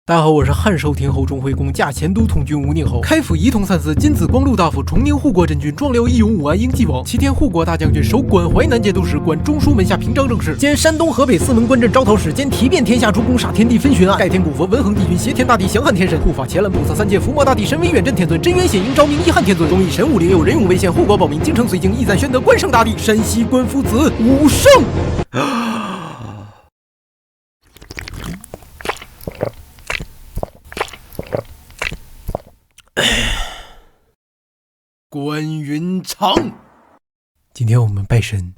大家好，我是汉寿天后钟惠公驾前都统军吴宁侯，开府仪同三司，金子光禄大夫，重宁护国真君，壮辽义勇武安英继王，齐天护国大将军，守管淮南节度使，管中书门下平章政事，兼山东河北四门关镇招讨使，兼提遍天下诸公，杀天地分巡案，盖天古佛，文衡帝君，挟天大帝，降汉天神，护法乾蓝菩萨，三界伏魔大帝，神威远镇天尊，真元显应昭明，一汉天尊，东夷神武灵佑，仁勇为先，护国保民，京城绥靖，义赞宣德，关圣大帝，山西关夫子，武圣。关云长，今天我们拜神。